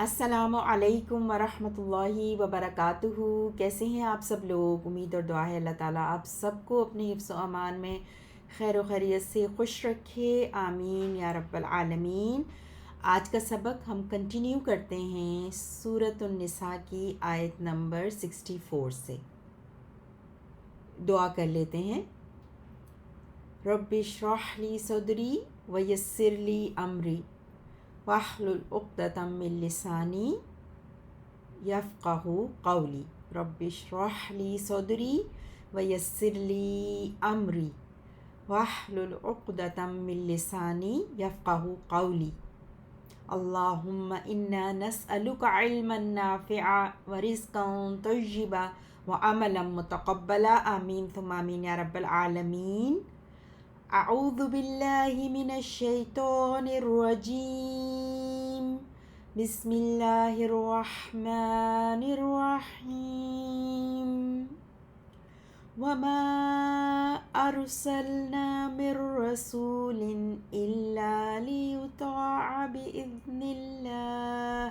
السلام علیکم ورحمۃ اللہ وبرکاتہ۔ کیسے ہیں آپ سب لوگ؟ امید اور دعا ہے اللہ تعالیٰ آپ سب کو اپنے حفظ و امان میں خیر و خیریت سے خوش رکھے، آمین یا رب العالمین۔ آج کا سبق ہم کنٹینیو کرتے ہیں سورۃ النساء کی آیت نمبر 64 سے۔ دعا کر لیتے ہیں۔ رب اشرح لی صدری ویسر لی امری واحلل عقدۃ من لسانی یفقہوا قولی۔ رب اشرح لی صدری ویسر لی امری واحلل عقدۃ من لسانی یفقہوا قولی۔ اللہم انا نسألک علما نافعا ورزقا طیبا وعملا متقبلا، آمین ثم آمین یا رب العالمین۔ اعوذ باللہ من الشیطان الرجیم، بسم اللہ الرحمن الرحیم۔ وما ارسلنا من رسول الا لیطاع بإذن اللہ،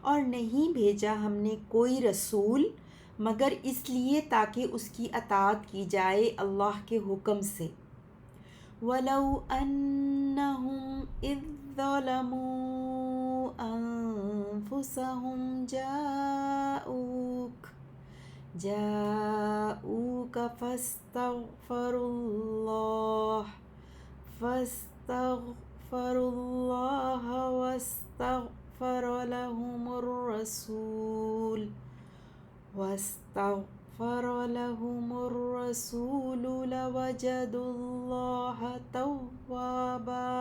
اور نہیں بھیجا ہم نے کوئی رسول مگر اس لیے تاکہ اس کی اطاعت کی جائے اللہ کے حکم سے۔ وَلَوْ أَنَّهُمْ إِذ ظَلَمُوا أَنفُسَهُمْ جاءوك فاستغفروا الله واستغفر لهم الرسول لوجدوا الله توابا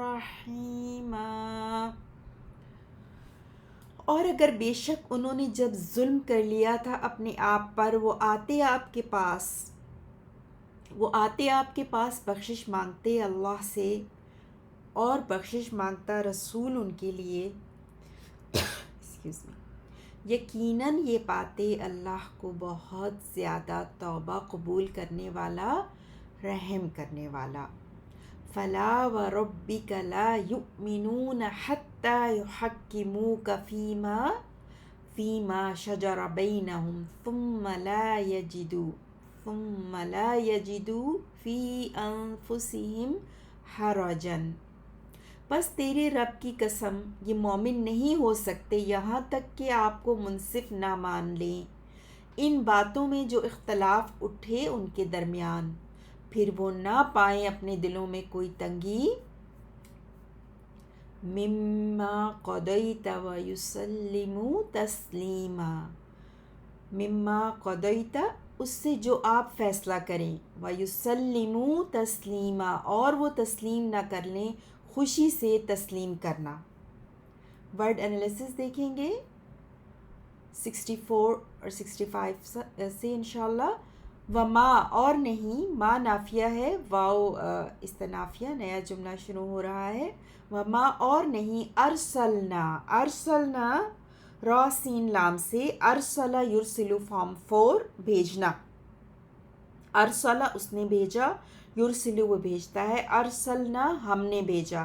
رحیما۔ اور اگر بے شک انہوں نے جب ظلم کر لیا تھا اپنے آپ پر، وہ آتے آپ کے پاس بخشش مانگتے اللہ سے، اور بخشش مانگتا رسول ان کے لیے، یقیناً یہ پاتے اللہ کو بہت زیادہ توبہ قبول کرنے والا، رحم کرنے والا۔ فلا وربک لا یؤمنون حتی یحکموک فیما شجر بینہم ثم لا یجدوا فی انفسہم حرجا۔ بس تیرے رب کی قسم یہ مومن نہیں ہو سکتے یہاں تک کہ آپ کو منصف نہ مان لیں ان باتوں میں جو اختلاف اٹھے ان کے درمیان، پھر وہ نہ پائیں اپنے دلوں میں کوئی تنگی۔ مما قضیت ویسلموا تسلیما، مما قضیت اس سے جو آپ فیصلہ کریں، ویسلموا تسلیما اور وہ تسلیم نہ کر لیں، خوشی سے تسلیم کرنا۔ ورڈ انالیسس دیکھیں گے 64 اور 65 سے انشاءاللہ۔ وما اور نہیں، ما نافیہ ہے، واو استنافیہ، نیا جملہ شروع ہو رہا ہے۔ وما اور نہیں، ارسلنا را سین لام سے، ارسلہ یرسلو فارم 4 بھیجنا، ارسلہ اس نے بھیجا، یرسلو وہ بھیجتا ہے، ارسلنا ہم نے بھیجا،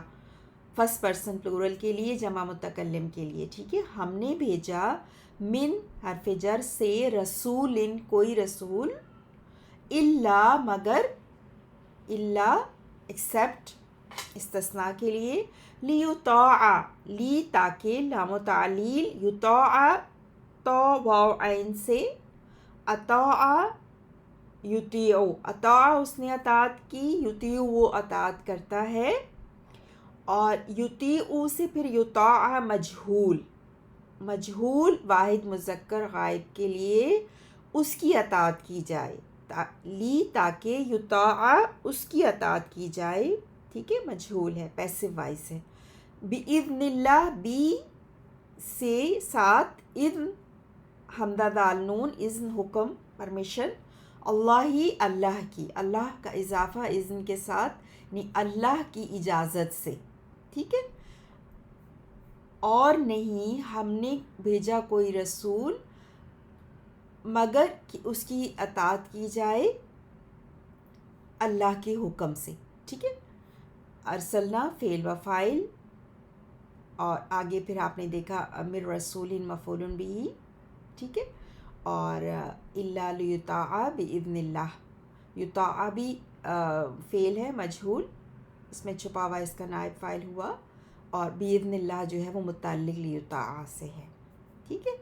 فرسٹ پرسن پلورل کے لیے، جمع متکلم کے لیے، ٹھیک ہے۔ ہم نے بھیجا من حرف جر سے، رسول کوئی رسول، الا مگر، الا ایکسیپٹ استثناء کے لیے، لیطاع لی تاکہ، لام و تعلیل، یطاع تو واو عین سے، اطاع یطیع، اطاع اس نے اطاعت کی، یطیع وہ اطاعت کرتا ہے، اور یطیع سے پھر یطاع مجہول واحد مذکر غائب کے لیے اس کی اطاعت کی جائے، لی تاکہ، یطاع اس کی اطاعت کی جائے، ٹھیک ہے، مجہول ہے، پیسو وائس ہے۔ بِإِذْنِ اللہ، بی سے ساتھ، اذن حمزہ دال نون، اذن حکم، پرمیشن، اللہ کی، اللہ کا اضافہ اذن کے ساتھ، یعنی اللہ کی اجازت سے، ٹھیک ہے۔ اور نہیں ہم نے بھیجا کوئی رسول مگر کہ اس کی اطاعت کی جائے اللہ کے حکم سے. ٹھیک ہے. ارسلنا فعل و فاعل، اور آگے پھر آپ نے دیکھا من رسول مفعول بھی. ٹھیک ہے. اور الا لیطاع باذن اللہ، یطاع بھی فعل ہے مجہول، اس میں چھپا ہوا اس کا نائب فاعل ہوا، اور باذن اللہ جو ہے وہ متعلق لیطاع سے ہے. ٹھیک ہے.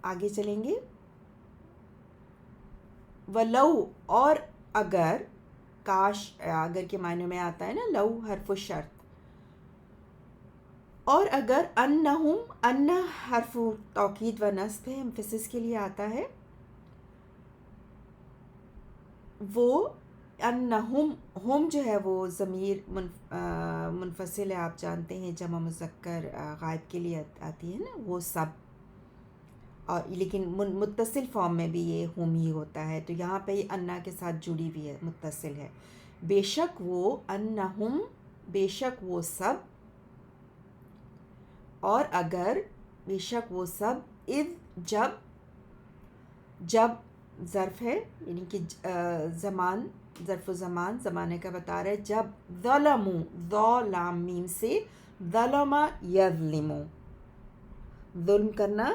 آگے چلیں گے. ولو، اور اگر، کاش اگر کے معنی میں آتا ہے نا لو حرف شرط. اور اگر انہم، ان حرف توکید و نصب ہے، امفسس کے لیے آتا ہے. وہ انہم، ہم جو ہے وہ ضمیر منفصل ہے، آپ جانتے ہیں جمع مذکر غائب کے لیے آتی ہے نا وہ سب، اور لیکن متصل فارم میں بھی یہ ہم ہی ہوتا ہے، تو یہاں پہ یہ انا کے ساتھ جڑی ہوئی ہے، متصل ہے. بے شک وہ، انہم بے شک وہ سب، اور اگر بے شک وہ سب، اذ جب، جب ظرف ہے یعنی کہ زمان، ظرف و زمان زمانے کا بتا رہا ہے. جب ظلموا، ذو لام میم سے ظلم یظلمو، ظلم کرنا،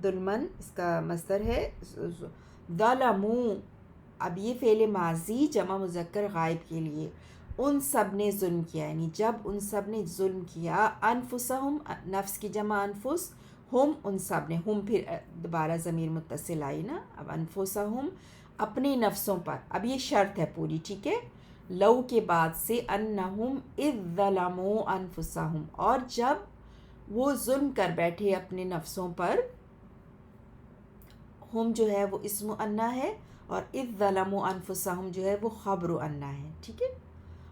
ظلمن اس کا مصدر ہے. ظلموا، اب یہ فعل ماضی جمع مذکر غائب کے لیے، ان سب نے ظلم کیا، یعنی جب ان سب نے ظلم کیا. انفسہم، نفس کی جمع انفس، ہم ان سب نے، ہم پھر دوبارہ ضمیر متصل آئی نا. اب انفسہم اپنے نفسوں پر، اب یہ شرط ہے پوری. ٹھیک ہے. لو کے بعد سے انہم اذ ظلموا انفسہم، اور جب وہ ظلم کر بیٹھے اپنے نفسوں پر. ہم جو ہے وہ اسم انا ہے، اور اذ ظلموا انفسہم جو ہے وہ خبر انا ہے. ٹھیک ہے.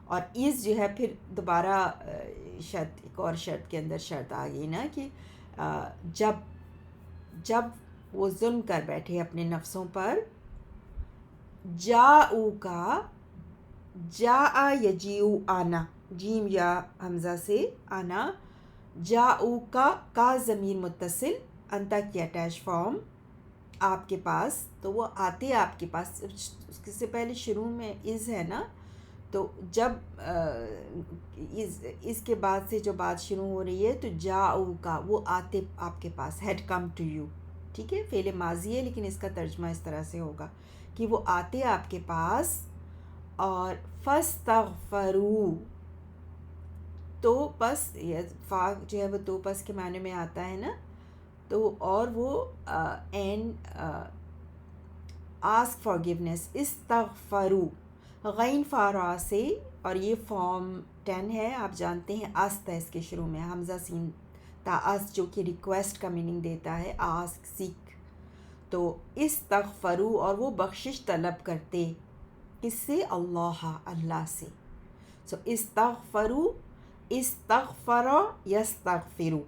اور از جو ہے پھر دوبارہ شرط، ایک اور شرط کے اندر شرط آ گئی نا کہ جب، جب وہ ظلم کر بیٹھے اپنے نفسوں پر. جاؤ کا، جاء یجیء آنا، جیم یا حمزہ سے آنا. جاؤ کا ضمیر متصل، انتا کی اٹیچ فارم، آپ کے پاس، تو وہ آتے آپ کے پاس. اس سے پہلے شروع میں از ہے نا، تو جب اس کے بعد سے جو بات شروع ہو رہی ہے تو جاؤ کا، وہ آتے آپ کے پاس، ہیڈ کم ٹو یو. ٹھیک ہے. فعل ماضی ہے لیکن اس کا ترجمہ اس طرح سے ہوگا کہ وہ آتے آپ کے پاس. اور فاستغفروا، تو پس، فا جو ہے وہ تو پس کے معنی میں آتا ہے نا، تو اور وہ اینڈ آسک فارگیونیس. استغفروا، غین فارا سے، اور یہ فارم 10 ہے، آپ جانتے ہیں. است ہے اس کے شروع میں، حمزہ سین تا اس، جو کہ ریکویسٹ کا میننگ دیتا ہے، آسک سیک. تو استغفروا، اور وہ بخشش طلب کرتے، کس سے؟ اللہ، اللہ سے. سو استغفروا، استغفر یستغفروا.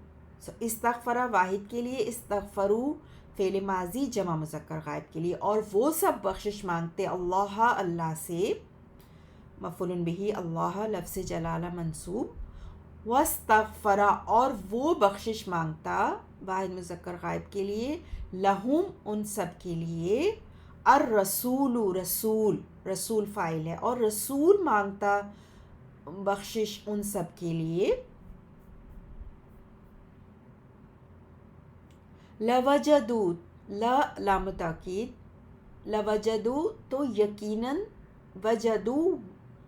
سو استغفر واحد کے لیے، استغفروا فعل ماضی جمع مذکر غائب کے لیے. اور وہ سب بخشش مانگتے، اللہ، اللہ سے، مفعول بہ اللہ لفظ جلالہ منصوب. واستغفر، اور وہ بخشش مانگتا واحد مذکر غائب کے لیے، لہم ان سب کے لیے. الرسول، رسول، رسول فاعل ہے، اور رسول مانگتا بخشش ان سب کے لیے. لوجدوا، لا لام تاکید، لوجدوا تو یقیناً، وجدوا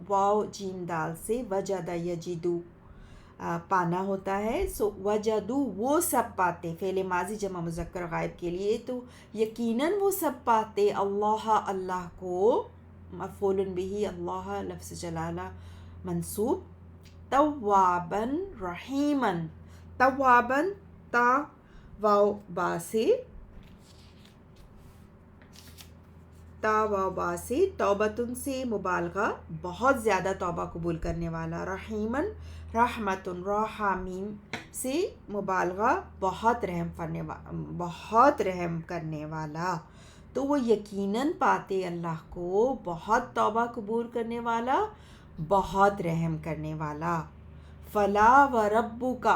واو جیم دال سے، وجد یجدو پانا ہوتا ہے. سو وجدوا وہ سب پاتے، فعل ماضی جمع مذکر غائب کے لیے، تو یقیناً وہ سب پاتے اللہ، اللہ کو، مفعول بہ اللہ لفظ جلالہ منصوب. تواباً رحیماً، تواباً تا واو با سے، تا واو با سے، توبتن سے مبالغہ، بہت زیادہ توبہ قبول کرنے والا. رحیماً، رحمتن را حامیم سے مبالغہ، بہت بہت رحم کرنے والا. تو وہ یقیناً پاتے اللہ کو، بہت توبہ قبول کرنے والا، بہت رحم کرنے والا. فلا و ربک،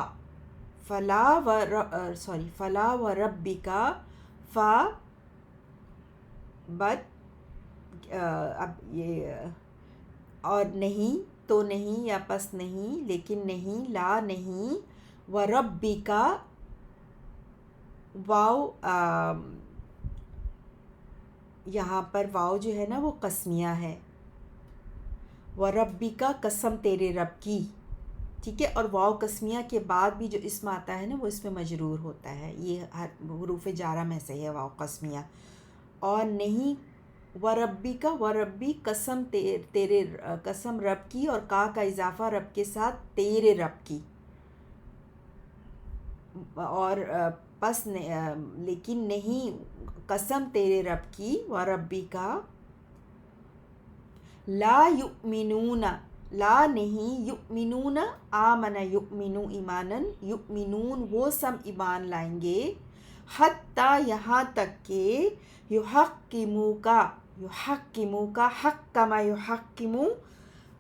فلا و ربکا فا بت اب یہ اور نہیں تو نہیں یا پس نہیں لیکن نہیں لا نہیں و ربکا واو یہاں پر واو جو ہے نا وہ قسمیہ ہے. وَرَبِّكَ قسم تیرے رب کی, ٹھیک ہے. اور واو قسمیہ کے بعد بھی جو اسم آتا ہے نا وہ اس میں مجرور ہوتا ہے, یہ حروف جارہ میں سے ہے واو قسمیہ. اور نہیں وَرَبِّكَ وَرَبِّ قسم تیرے قسم رب کی, اور کا اضافہ رب کے ساتھ تیرے رب کی. اور پس لیکن نہیں قسم تیرے رب کی. وَرَبِّكَ لا یؤمنون لا نہیں یؤمنون آمن یؤمنو ایمانن یؤمنون وہ سب ایمان لائیں گے حتیٰ یہاں تک کہ یحکموکا حکما یحکمو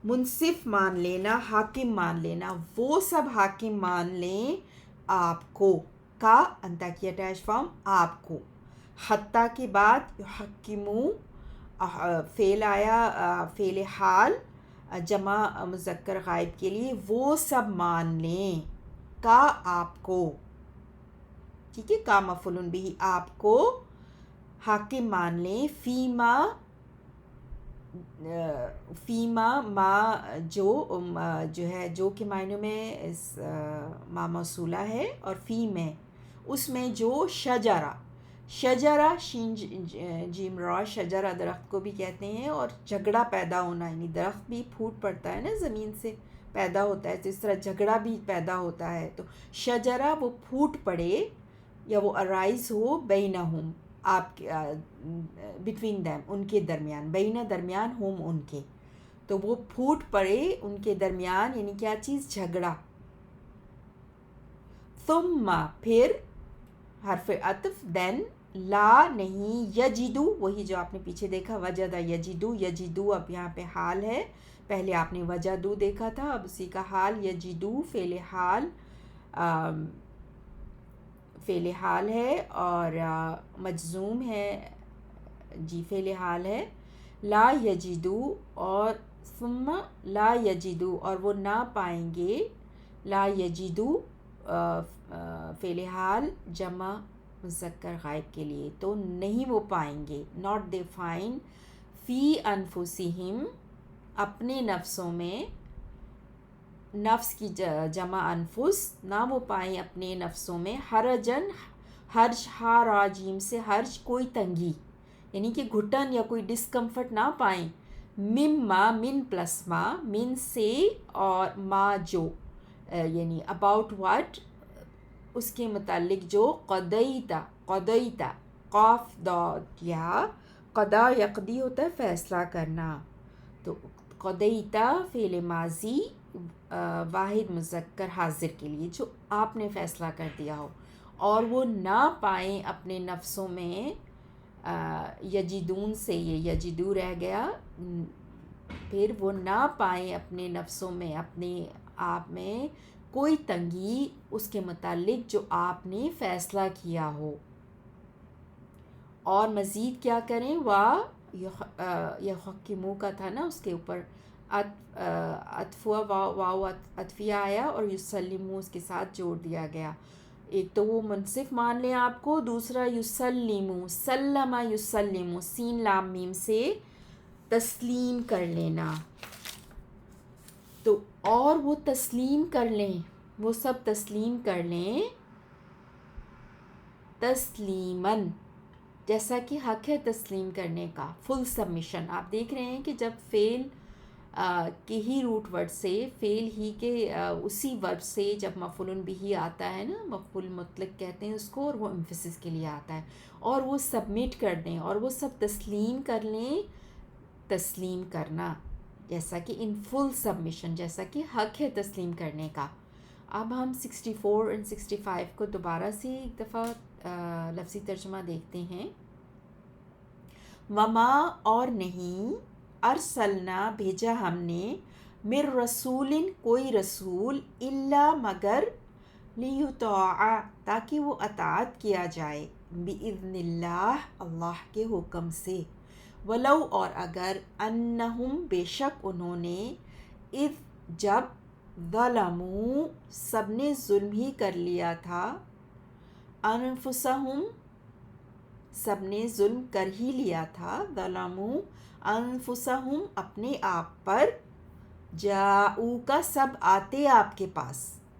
منصف مان لینا, حاکم مان لینا, وہ سب حاکم مان لیں آپ کو, کا انتاکی اٹیچ فارم آپ کو. حتیٰ کے بعد یحکمو فعل آیا, فعل حال جمع مذکر غائب کے لیے, وہ سب مان لیں کا آپ کو, ٹھیک ہے. کا مفعول بھی آپ کو حاکم مان لیں فیما ما جو ہے جو کے معنوں میں ما موصولہ ہے, اور فی میں اس میں جو شجرہ شین جیم را شجرہ درخت کو بھی کہتے ہیں, اور جھگڑا پیدا ہونا, یعنی درخت بھی پھوٹ پڑتا ہے نا زمین سے پیدا ہوتا ہے, تو اس طرح جھگڑا بھی پیدا ہوتا ہے. تو شجرہ وہ پھوٹ پڑے یا وہ ارائز ہو بینہم آپ کے بٹوین دیم ان کے درمیان, بینہ درمیان ہوم ان کے, تو وہ پھوٹ پڑے ان کے درمیان, یعنی کیا چیز, جھگڑا. ثم پھر حرف عطف دین لا نہیں یجدو, وہی جو آپ نے پیچھے دیکھا وجدہ یجدو, یجدو اب یہاں پہ حال ہے, پہلے آپ نے وجدو دیکھا تھا, اب اسی کا حال. یجدو فعل حال ہے اور مجزوم ہے, جی فعل حال ہے. لا یجدو اور ثم لا یجدو, اور وہ نہ پائیں گے. لا یجدو فعل حال جمع مذکر غائب کے لیے, تو نہیں وہ پائیں گے. not they find فی انفسہم اپنے نفسوں میں, نفس کی جمع انفس, نہ وہ پائیں اپنے نفسوں میں حرجن حرج حاراجیم سے حرج کوئی تنگی, یعنی کہ گھٹن یا کوئی ڈسکمفرٹ نہ پائیں. مما من پلس ما, من سے اور ما جو, یعنی about what اس کے متعلق جو قضیتا قاف داد یا قضا یقضی ہوتا ہے فیصلہ کرنا, تو قضیتا فعل ماضی واحد مذکر حاضر کے لیے, جو آپ نے فیصلہ کر دیا ہو. اور وہ نہ پائیں اپنے نفسوں میں, یجدون سے یہ یجدو رہ گیا, پھر وہ نہ پائیں اپنے نفسوں میں اپنے آپ میں کوئی تنگی اس کے متعلق جو آپ نے فیصلہ کیا ہو. اور مزید کیا کریں, یحکمو کا تھا نا, اس کے اوپر واو عطفیہ آیا اور یسلمو اس کے ساتھ جوڑ دیا گیا. ایک تو وہ منصف مان لیں آپ کو, دوسرا یسلمو سلم یسلمو سین لام میم سے تسلیم کر لینا. تو اور وہ تسلیم کر لیں, وہ سب تسلیم کر لیں تسلیماً, جیسا کہ حق ہے تسلیم کرنے کا, فل سبمیشن. آپ دیکھ رہے ہیں کہ جب فعل کے ہی روٹ ورڈ سے, فعل ہی کے اسی ورب سے جب مفعول بھی آتا ہے نا, مفعول مطلق کہتے ہیں اس کو, اور وہ ایمفیسس کے لیے آتا ہے, اور وہ سبمٹ کر دیں, اور وہ سب تسلیم کر لیں, تسلیم کرنا, جیسا کہ ان فل سبمیشن, جیسا کہ حق ہے تسلیم کرنے کا. اب ہم 64 اور 65 کو دوبارہ سے ایک دفعہ لفظی ترجمہ دیکھتے ہیں. وما اور نہیں, ارسلنا بھیجا ہم نے, من رسول کوئی رسول, الا مگر, لیطاع تاکہ وہ اطاعت کیا جائے، بِإِذْنِ اللہ اللہ کے حکم سے، ولو اور اگر انہم بے شک انہوں نے، اذ جب، ظلموا سب نے ظلم ہی کر لیا تھا، انفسہم سب نے ظلم کر ہی لیا تھا، ظلموا انفسہم اپنے آپ پر، جاؤک سب آتے آپ کے پاس،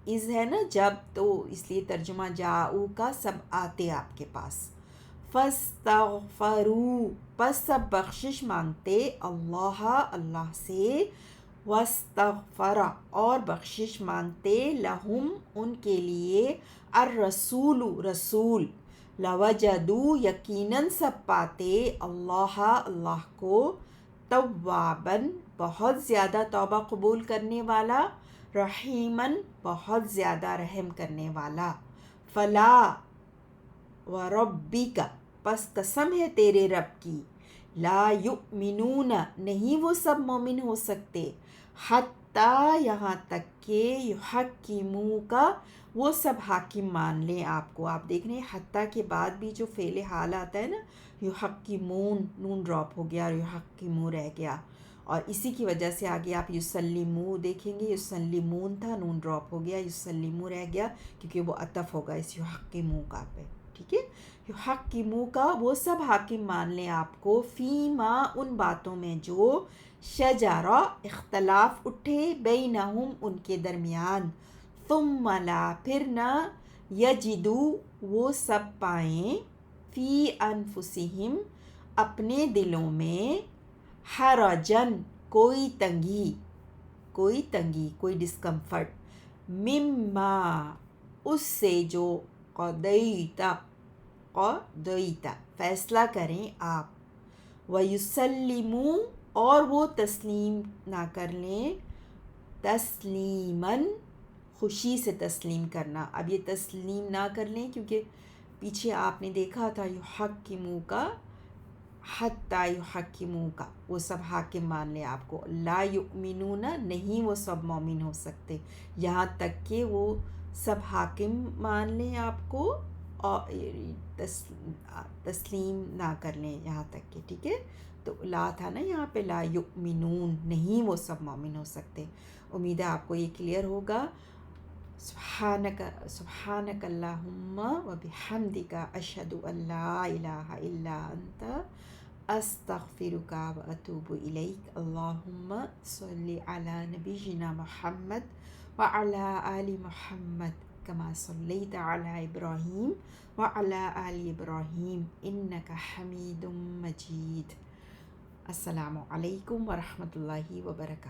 از ہے نا جب، تو اس لیے ترجمہ جاؤک سب آتے آپ کے پاس، فاستغفروا پس سب بخشش مانگتے، اللہ سے، واستغفر اور بخشش مانگتے، لہم ان کے لیے، الرسول رسول، لوجدوا یقیناً سب پاتے، اللہ کو، تواباً بہت زیادہ توبہ قبول کرنے والا، رحیماً بہت زیادہ رحم کرنے والا، فلا وربک پس قسم ہے تیرے رب کی، لا یؤمنون نہیں وہ سب مومن ہو سکتے، حتیٰ یہاں تک کہ یحکموک وہ سب حاکم مان لیں آپ کو۔ آپ دیکھ رہے ہیں حتیٰ کے بعد بھی جو فعل حال آتا ہے نا، یحکمون، نون ڈراپ ہو گیا اور یحکمو رہ گیا، اور اسی کی وجہ سے آگے آپ یسلمو دیکھیں گے، یسلمون تھا، نون ڈراپ ہو گیا، یسلمو رہ گیا، کیونکہ وہ عطف ہوگا اس یحکمو کا پہ، ٹھیک ہے۔ یحکمو کا وہ سب حاکم مان لیں آپ کو، فیما ان باتوں میں جو، شجرہ اختلاف اٹھے، بینہم ان کے درمیان، ثم لا پھر نہ، یجدو وہ سب پائیں، فی انفسہم اپنے دلوں میں، حرجن کوئی تنگی، کوئی ڈسکمفرٹ، مما اس سے جو، قضیت فیصلہ کریں آپ، ویسلموا اور وہ تسلیم نہ کر لیں، تسلیماً خوشی سے تسلیم کرنا، اب یہ تسلیم نہ کر لیں کیونکہ پیچھے آپ نے دیکھا تھا یحکمو کا، حتیٰ یحکمو کا وہ سب حاکم مان لیں آپ کو، لا یؤمنون نہیں وہ سب مومن ہو سکتے، یہاں تک کہ وہ سب حاکم مان لیں آپ کو اور تسلیم نہ کر لیں یہاں تک کہ، ٹھیک ہے، تو لا تھا نا یہاں پہ، لا یؤمنون نہیں وہ سب مومن ہو سکتے۔ امید ہے آپ کو یہ کلیئر ہوگا۔ سبحانک اللہم و بحمدک، اشہد ان لا الہ الا انت، استغفرک و اتوب الیک۔ اللہم صلی علی نبینا محمد وعلی آل محمد کما صلیت علی ابراہیم وعلی آل ابراہیم انک حمید مجید۔ السلام علیکم ورحمۃ اللہ وبرکاتہ۔